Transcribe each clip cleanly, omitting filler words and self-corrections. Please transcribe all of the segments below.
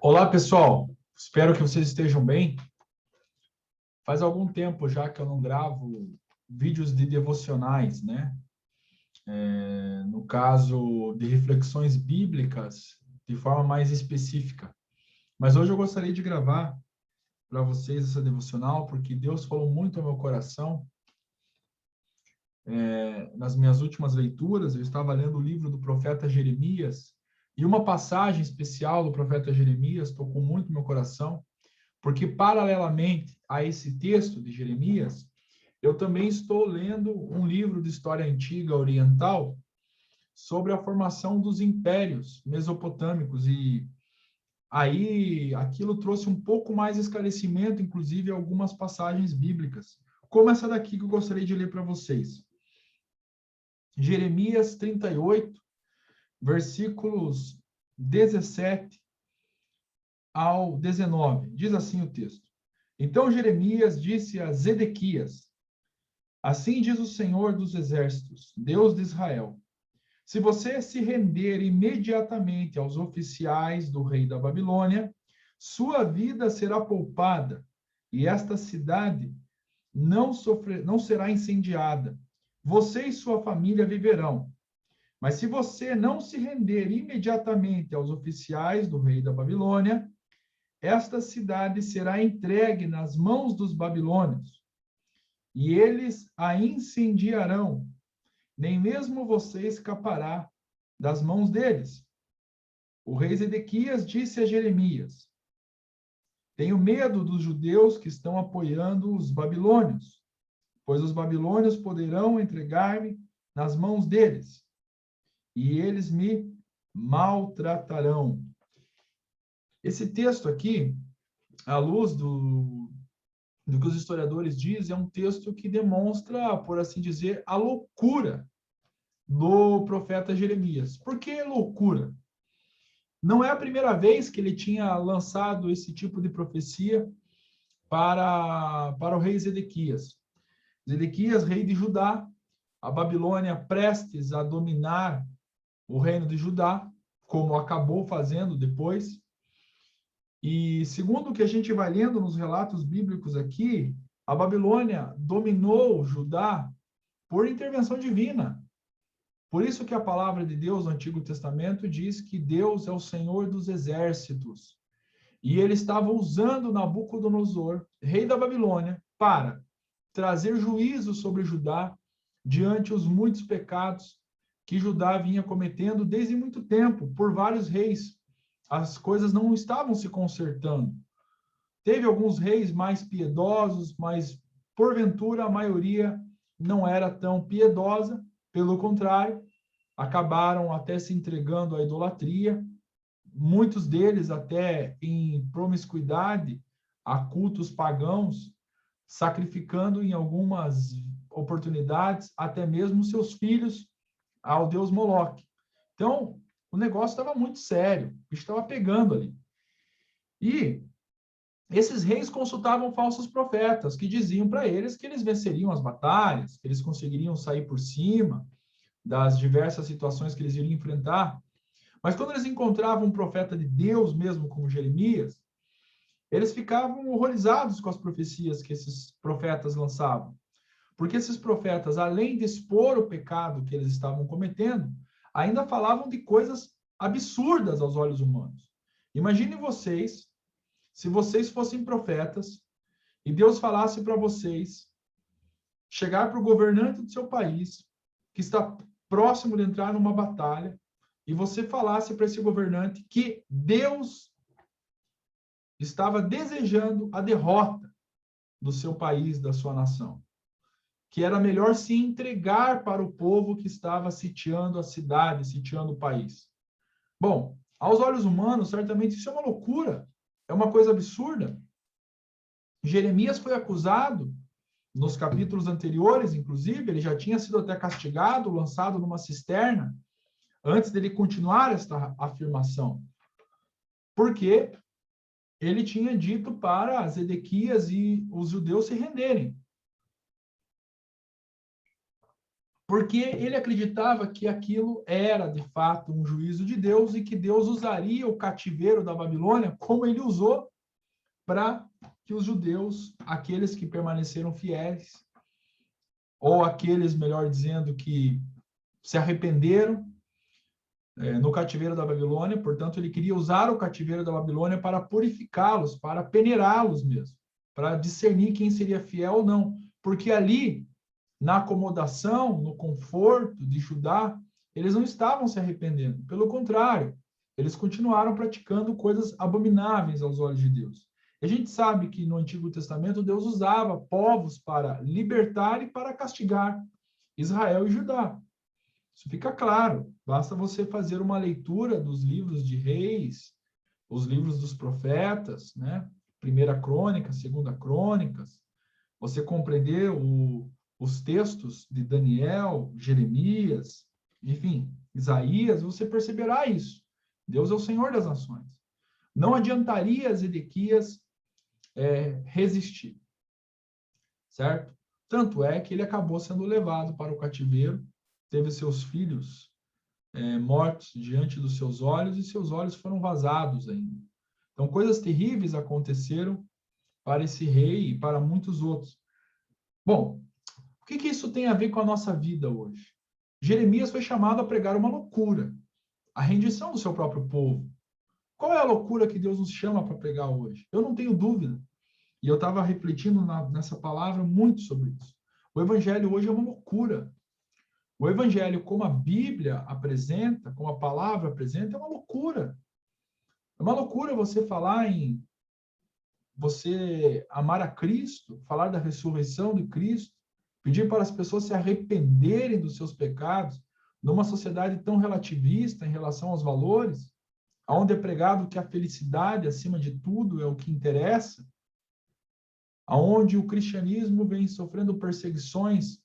Olá, pessoal. Espero que vocês estejam bem. Faz algum tempo já que eu não gravo vídeos de devocionais, né? No caso de reflexões bíblicas de forma mais específica. Mas hoje eu gostaria de gravar para vocês essa devocional, porque Deus falou muito ao meu coração. Nas minhas últimas leituras, eu estava lendo o livro do profeta Jeremias, e uma passagem especial do profeta Jeremias tocou muito meu coração, porque, paralelamente a esse texto de Jeremias, eu também estou lendo um livro de história antiga oriental sobre a formação dos impérios mesopotâmicos. E aí aquilo trouxe um pouco mais de esclarecimento, inclusive algumas passagens bíblicas, como essa daqui que eu gostaria de ler para vocês. Jeremias 38, versículos 17 ao 19. Diz assim o texto: Então Jeremias disse a Zedequias: Assim diz o Senhor dos Exércitos, Deus de Israel: Se você se render imediatamente aos oficiais do rei da Babilônia, sua vida será poupada, e esta cidade não será incendiada. Você e sua família viverão. Mas se você não se render imediatamente aos oficiais do rei da Babilônia, esta cidade será entregue nas mãos dos babilônios, e eles a incendiarão. Nem mesmo você escapará das mãos deles. O rei Zedequias disse a Jeremias: Tenho medo dos judeus que estão apoiando os babilônios, pois os babilônios poderão entregar-me nas mãos deles, e eles me maltratarão. Esse texto aqui, à luz do que os historiadores dizem, é um texto que demonstra, por assim dizer, a loucura do profeta Jeremias. Por que loucura? Não é a primeira vez que ele tinha lançado esse tipo de profecia para o rei Zedequias. Zedequias, rei de Judá, a Babilônia prestes a dominar o reino de Judá, como acabou fazendo depois. E segundo o que a gente vai lendo nos relatos bíblicos aqui, a Babilônia dominou Judá por intervenção divina. Por isso que a palavra de Deus no Antigo Testamento diz que Deus é o Senhor dos exércitos. E ele estava usando Nabucodonosor, rei da Babilônia, para trazer juízo sobre Judá diante os muitos pecados que Judá vinha cometendo desde muito tempo, por vários reis. As coisas não estavam se consertando. Teve alguns reis mais piedosos, mas porventura a maioria não era tão piedosa, pelo contrário, acabaram até se entregando à idolatria, muitos deles até em promiscuidade a cultos pagãos, sacrificando em algumas oportunidades até mesmo seus filhos ao deus Moloque. Então, o negócio estava muito sério, estava pegando ali. E esses reis consultavam falsos profetas, que diziam para eles que eles venceriam as batalhas, que eles conseguiriam sair por cima das diversas situações que eles iriam enfrentar. Mas quando eles encontravam um profeta de Deus mesmo, como Jeremias, eles ficavam horrorizados com as profecias que esses profetas lançavam. Porque esses profetas, além de expor o pecado que eles estavam cometendo, ainda falavam de coisas absurdas aos olhos humanos. Imagine vocês, se vocês fossem profetas, e Deus falasse para vocês chegar para o governante do seu país, que está próximo de entrar numa batalha, e você falasse para esse governante que Deus estava desejando a derrota do seu país, da sua nação, que era melhor se entregar para o povo que estava sitiando a cidade, sitiando o país. Bom, aos olhos humanos, certamente isso é uma loucura, é uma coisa absurda. Jeremias foi acusado nos capítulos anteriores, inclusive, ele já tinha sido até castigado, lançado numa cisterna, antes dele continuar esta afirmação. Porque ele tinha dito para Zedequias e os judeus se renderem. porque ele acreditava que aquilo era, de fato, um juízo de Deus e que Deus usaria o cativeiro da Babilônia como ele usou para que os judeus, aqueles que permaneceram fiéis, ou aqueles, melhor dizendo, que se arrependeram no cativeiro da Babilônia, portanto, ele queria usar o cativeiro da Babilônia para purificá-los, para peneirá-los mesmo, para discernir quem seria fiel ou não, porque ali, na acomodação, no conforto de Judá, eles não estavam se arrependendo, pelo contrário, eles continuaram praticando coisas abomináveis aos olhos de Deus. E a gente sabe que no Antigo Testamento Deus usava povos para libertar e para castigar Israel e Judá. Isso fica claro. Basta você fazer uma leitura dos livros de Reis, os livros dos profetas, né? Primeira Crônica, Segunda Crônicas, você compreender os textos de Daniel, Jeremias, enfim, Isaías, você perceberá isso. Deus é o Senhor das nações. Não adiantaria Zedequias resistir, certo? Tanto é que ele acabou sendo levado para o cativeiro, teve seus filhos mortos diante dos seus olhos e seus olhos foram vazados ainda. Então, coisas terríveis aconteceram para esse rei e para muitos outros. Bom, o que isso tem a ver com a nossa vida hoje? Jeremias foi chamado a pregar uma loucura, a rendição do seu próprio povo. Qual é a loucura que Deus nos chama para pregar hoje? Eu não tenho dúvida. E eu estava refletindo nessa palavra muito sobre isso. O evangelho hoje é uma loucura. O evangelho, como a Bíblia apresenta, como a palavra apresenta, é uma loucura. É uma loucura você falar em você amar a Cristo, falar da ressurreição de Cristo, pedir para as pessoas se arrependerem dos seus pecados, numa sociedade tão relativista em relação aos valores, onde é pregado que a felicidade, acima de tudo, é o que interessa, onde o cristianismo vem sofrendo perseguições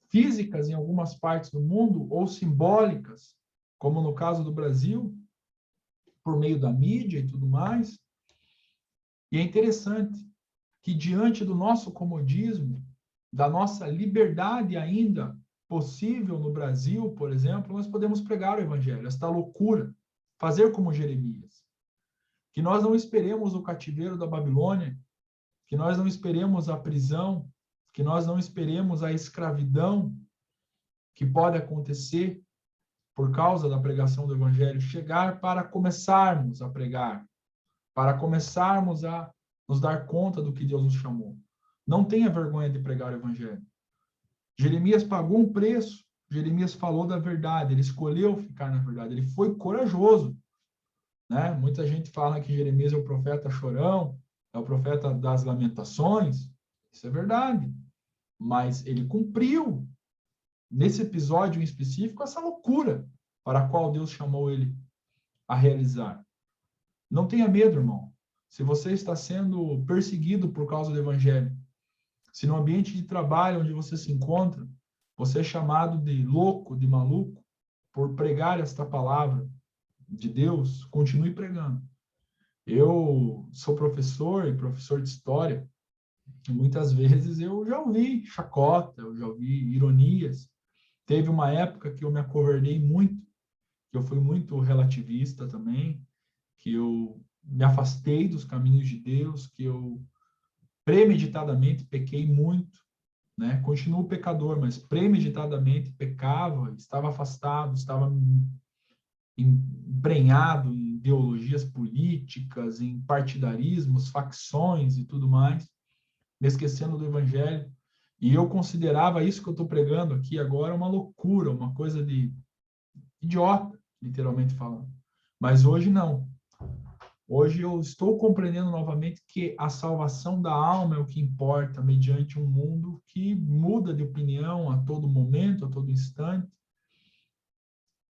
físicas em algumas partes do mundo, ou simbólicas, como no caso do Brasil, por meio da mídia e tudo mais. E é interessante que, diante do nosso comodismo, da nossa liberdade ainda possível no Brasil, por exemplo, nós podemos pregar o evangelho, esta loucura, fazer como Jeremias. Que nós não esperemos o cativeiro da Babilônia, que nós não esperemos a prisão, que nós não esperemos a escravidão que pode acontecer por causa da pregação do evangelho chegar para começarmos a pregar, para começarmos a nos dar conta do que Deus nos chamou. Não tenha vergonha de pregar o evangelho. Jeremias pagou um preço, Jeremias falou da verdade, ele escolheu ficar na verdade, ele foi corajoso, né? Muita gente fala que Jeremias é o profeta chorão, é o profeta das lamentações, isso é verdade, mas ele cumpriu, nesse episódio em específico, essa loucura para a qual Deus chamou ele a realizar. Não tenha medo, irmão. Se você está sendo perseguido por causa do evangelho, se no ambiente de trabalho onde você se encontra, você é chamado de louco, de maluco, por pregar esta palavra de Deus, continue pregando. Eu sou professor e professor de história, e muitas vezes eu já ouvi chacota, eu já ouvi ironias. Teve uma época que eu me acovardei muito, que eu fui muito relativista também, que eu me afastei dos caminhos de Deus, que eu premeditadamente pequei muito, né? Continuo pecador, mas premeditadamente pecava, estava afastado, estava embrenhado em ideologias políticas, em partidarismos, facções e tudo mais, me esquecendo do evangelho. E eu considerava isso que eu estou pregando aqui agora uma loucura, uma coisa de idiota, literalmente falando. Mas hoje não. Hoje eu estou compreendendo novamente que a salvação da alma é o que importa mediante um mundo que muda de opinião a todo momento, a todo instante,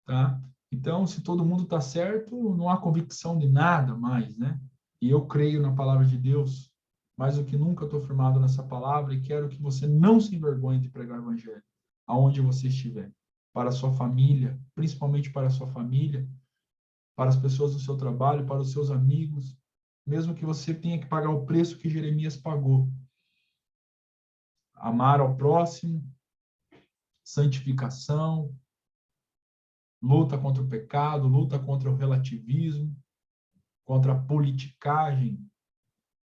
tá? Então, se todo mundo está certo, não há convicção de nada mais, né? E eu creio na palavra de Deus, mais do que nunca estou firmado nessa palavra e quero que você não se envergonhe de pregar o evangelho, aonde você estiver, para a sua família, principalmente para a sua família, para as pessoas do seu trabalho, para os seus amigos, mesmo que você tenha que pagar o preço que Jeremias pagou. Amar ao próximo, santificação, luta contra o pecado, luta contra o relativismo, contra a politicagem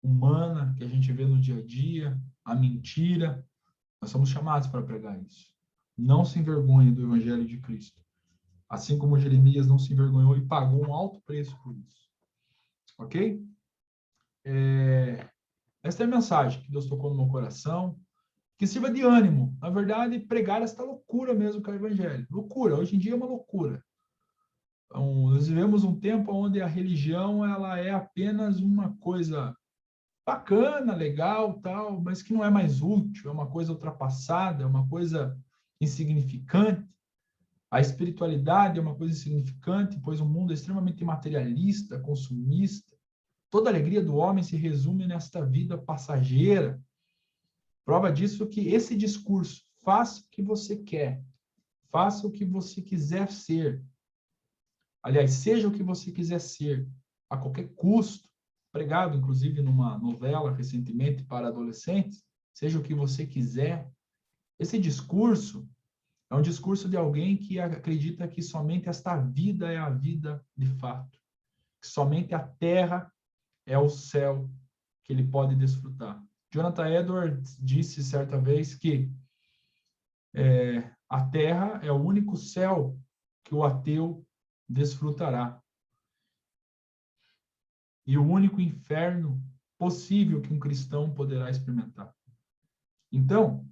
humana que a gente vê no dia a dia, a mentira. Nós somos chamados para pregar isso. Não se envergonhe do Evangelho de Cristo. Assim como Jeremias não se envergonhou e pagou um alto preço por isso. Ok? Esta é a mensagem que Deus tocou no meu coração. Que sirva de ânimo. Na verdade, pregar esta loucura mesmo que é o Evangelho. Loucura. Hoje em dia é uma loucura. Então, nós vivemos um tempo onde a religião ela é apenas uma coisa bacana, legal, tal, mas que não é mais útil, é uma coisa ultrapassada, é uma coisa insignificante. A espiritualidade é uma coisa insignificante, pois o mundo é extremamente materialista, consumista. Toda a alegria do homem se resume nesta vida passageira. Prova disso que esse discurso, faça o que você quer, faça o que você quiser ser. Aliás, seja o que você quiser ser, a qualquer custo, pregado, inclusive, numa novela recentemente para adolescentes, seja o que você quiser. Esse discurso é um discurso de alguém que acredita que somente esta vida é a vida de fato, que somente a terra é o céu que ele pode desfrutar. Jonathan Edwards disse certa vez que a terra é o único céu que o ateu desfrutará. E o único inferno possível que um cristão poderá experimentar. Então,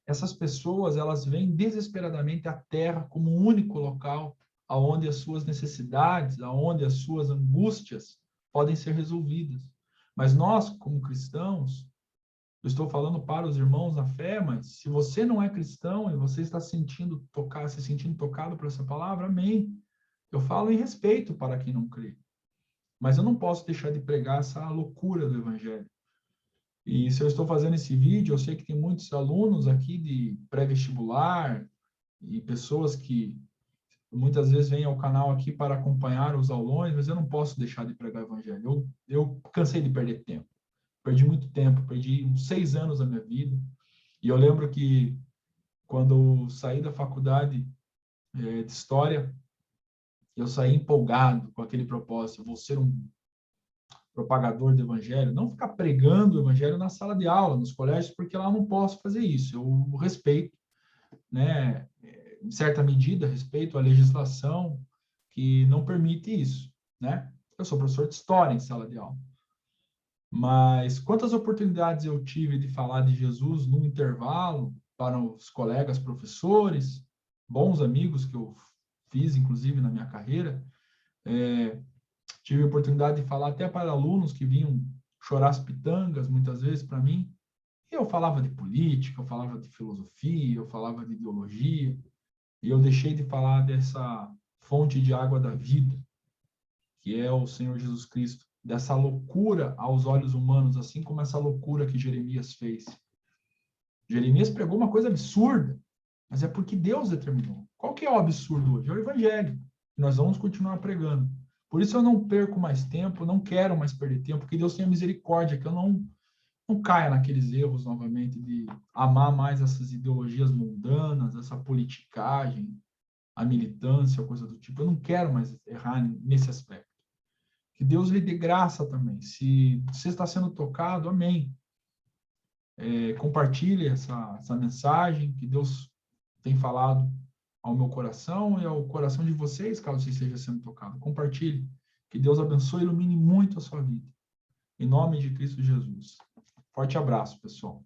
essas pessoas, elas veem desesperadamente a terra como o único local aonde as suas necessidades, aonde as suas angústias podem ser resolvidas. Mas nós, como cristãos, eu estou falando para os irmãos na fé, mas se você não é cristão e você está se sentindo tocado por essa palavra, amém. Eu falo em respeito para quem não crê. Mas eu não posso deixar de pregar essa loucura do Evangelho. E se eu estou fazendo esse vídeo, eu sei que tem muitos alunos aqui de pré-vestibular e pessoas que muitas vezes vêm ao canal aqui para acompanhar os aulões, mas eu não posso deixar de pregar o Evangelho. Eu cansei de perder tempo. Perdi muito tempo, perdi uns 6 anos da minha vida. E eu lembro que quando eu saí da faculdade de História, eu saí empolgado com aquele propósito. Eu vou ser um propagador do Evangelho, não ficar pregando o Evangelho na sala de aula, nos colégios, porque lá eu não posso fazer isso. Eu respeito, né, em certa medida, respeito a legislação que não permite isso, né? Eu sou professor de História em sala de aula. Mas quantas oportunidades eu tive de falar de Jesus num intervalo para os colegas professores, bons amigos que eu fiz, inclusive, na minha carreira. Tive a oportunidade de falar até para alunos que vinham chorar as pitangas, muitas vezes, para mim. E eu falava de política, eu falava de filosofia, eu falava de ideologia. E eu deixei de falar dessa fonte de água da vida, que é o Senhor Jesus Cristo. Dessa loucura aos olhos humanos, assim como essa loucura que Jeremias fez. Jeremias pregou uma coisa absurda, mas é porque Deus determinou. Qual que é o absurdo hoje? É o Evangelho. Nós vamos continuar pregando. Por isso eu não perco mais tempo, não quero mais perder tempo, que Deus tenha misericórdia, que eu não caia naqueles erros novamente de amar mais essas ideologias mundanas, essa politicagem, a militância, coisa do tipo. Eu não quero mais errar nesse aspecto. Que Deus lhe dê graça também. Se você está sendo tocado, amém. Compartilhe essa mensagem que Deus tem falado ao meu coração e ao coração de vocês, caso você esteja sendo tocado. Compartilhe. Que Deus abençoe e ilumine muito a sua vida. Em nome de Cristo Jesus. Forte abraço, pessoal.